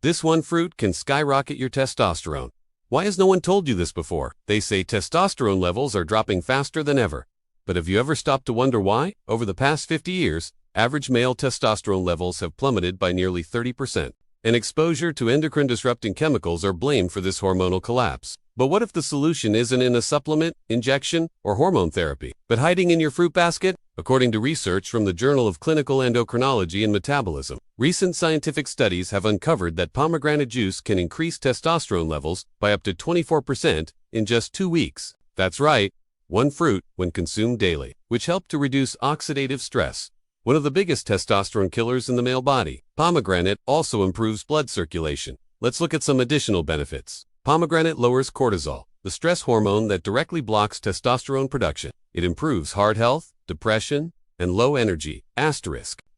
This one fruit can skyrocket your testosterone. Why has no one told you this before? They say testosterone levels are dropping faster than ever. But have you ever stopped to wonder why? Over the past 50 years, average male testosterone levels have plummeted by nearly 30%. And exposure to endocrine-disrupting chemicals are blamed for this hormonal collapse. But what if the solution isn't in a supplement, injection, or hormone therapy, but hiding in your fruit basket? According to research from the Journal of Clinical Endocrinology and Metabolism, recent scientific studies have uncovered that pomegranate juice can increase testosterone levels by up to 24% in just 2 weeks. That's right, one fruit when consumed daily, which helped to reduce oxidative stress, one of the biggest testosterone killers in the male body. Pomegranate also improves blood circulation. Let's look at some additional benefits. Pomegranate lowers cortisol, the stress hormone that directly blocks testosterone production. It improves heart health, depression, and low energy,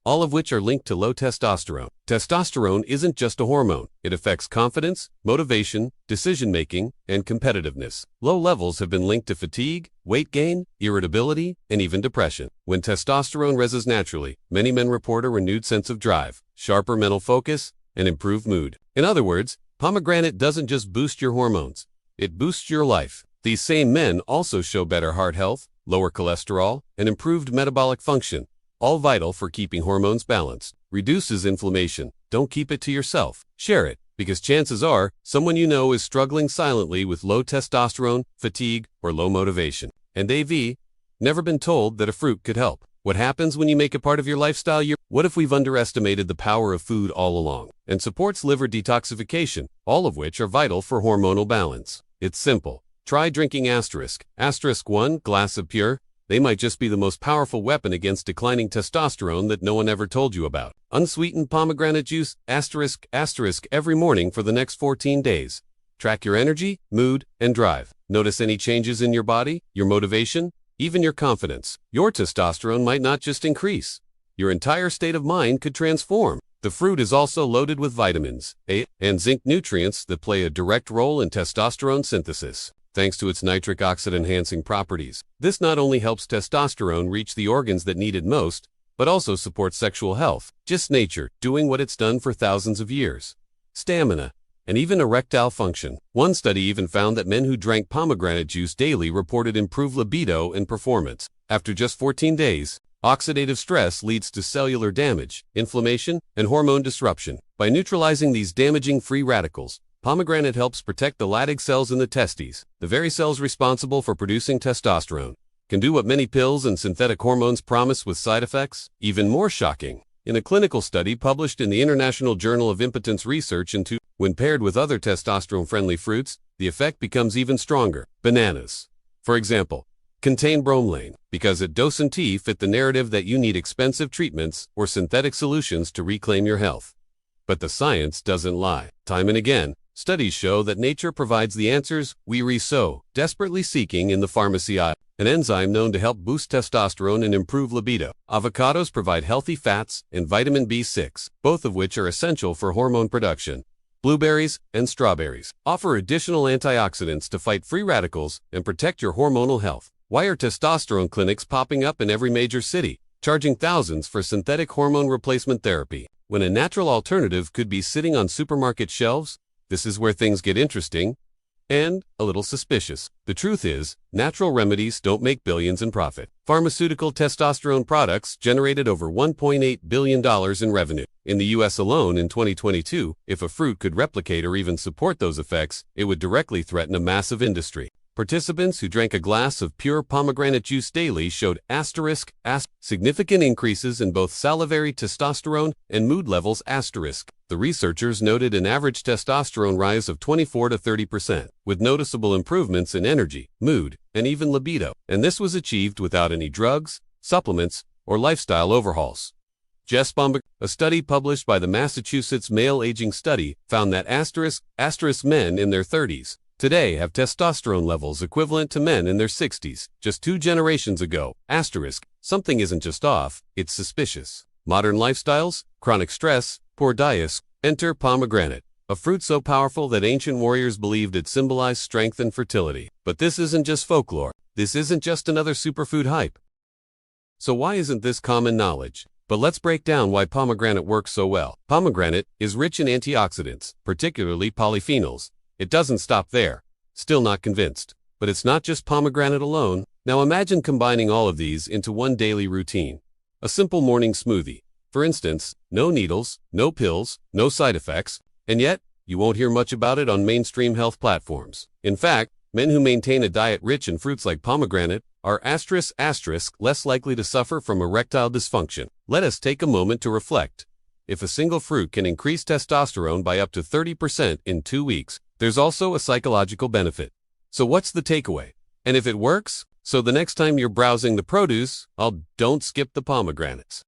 all of which are linked to low testosterone. Testosterone isn't just a hormone. It affects confidence, motivation, decision-making, and competitiveness. Low levels have been linked to fatigue, weight gain, irritability, and even depression. When testosterone rises naturally, many men report a renewed sense of drive, sharper mental focus, and improved mood. In other words, pomegranate doesn't just boost your hormones, it boosts your life. These same men also show better heart health, lower cholesterol, and improved metabolic function, all vital for keeping hormones balanced. Reduces inflammation. Don't keep it to yourself. Share it, because chances are someone you know is struggling silently with low testosterone, fatigue, or low motivation. And they've never been told that a fruit could help. What happens when you make it part of your lifestyle? What if we've underestimated the power of food all along? And supports liver detoxification, all of which are vital for hormonal balance. It's simple. Try drinking *1 glass of pure. They might just be the most powerful weapon against declining testosterone that no one ever told you about. Unsweetened pomegranate juice every morning for the next 14 days. Track your energy, mood, and drive. Notice any changes in your body, your motivation, even your confidence. Your testosterone might not just increase. Your entire state of mind could transform. The fruit is also loaded with vitamins A and zinc nutrients that play a direct role in testosterone synthesis. Thanks to its nitric oxide-enhancing properties, this not only helps testosterone reach the organs that need it most, but also supports sexual health. Just nature doing what it's done for thousands of years. Stamina, and even erectile function. One study even found that men who drank pomegranate juice daily reported improved libido and performance. After just 14 days, oxidative stress leads to cellular damage, inflammation, and hormone disruption. By neutralizing these damaging free radicals, pomegranate helps protect the Leydig cells in the testes, the very cells responsible for producing testosterone. Can do what many pills and synthetic hormones promise with side effects? Even more shocking. In a clinical study published in the International Journal of Impotence Research when paired with other testosterone-friendly fruits, the effect becomes even stronger. Bananas, for example, contain bromelain because it doesn't fit the narrative that you need expensive treatments or synthetic solutions to reclaim your health. But the science doesn't lie. Time and again, studies show that nature provides the answers we're so desperately seeking in the pharmacy aisle. An enzyme known to help boost testosterone and improve libido. Avocados provide healthy fats and vitamin B6, both of which are essential for hormone production. Blueberries and strawberries offer additional antioxidants to fight free radicals and protect your hormonal health. Why are testosterone clinics popping up in every major city, charging thousands for synthetic hormone replacement therapy, when a natural alternative could be sitting on supermarket shelves? This is where things get interesting and a little suspicious. The truth is, natural remedies don't make billions in profit. Pharmaceutical testosterone products generated over $1.8 billion in revenue. In the US alone in 2022, if a fruit could replicate or even support those effects, it would directly threaten a massive industry. Participants who drank a glass of pure pomegranate juice daily showed significant increases in both salivary testosterone and mood levels. The researchers noted an average testosterone rise of 24 to 30%, with noticeable improvements in energy, mood, and even libido. And this was achieved without any drugs, supplements, or lifestyle overhauls. A study published by the Massachusetts Male Aging Study found that men in their 30s today have testosterone levels equivalent to men in their 60s just 2 generations ago. Something isn't just off, it's suspicious. Modern lifestyles, chronic stress, poor diets. Enter pomegranate, a fruit so powerful that ancient warriors believed it symbolized strength and fertility. But this isn't just folklore. This isn't just another superfood hype. So why isn't this common knowledge? But let's break down why pomegranate works so well. Pomegranate is rich in antioxidants, particularly polyphenols. It doesn't stop there. Still not convinced. But it's not just pomegranate alone. Now imagine combining all of these into one daily routine. A simple morning smoothie. For instance, no needles, no pills, no side effects, and yet, you won't hear much about it on mainstream health platforms. In fact, men who maintain a diet rich in fruits like pomegranate are less likely to suffer from erectile dysfunction. Let us take a moment to reflect. If a single fruit can increase testosterone by up to 30% in 2 weeks, there's also a psychological benefit. So what's the takeaway? And if it works, so the next time you're browsing the produce, don't skip the pomegranates.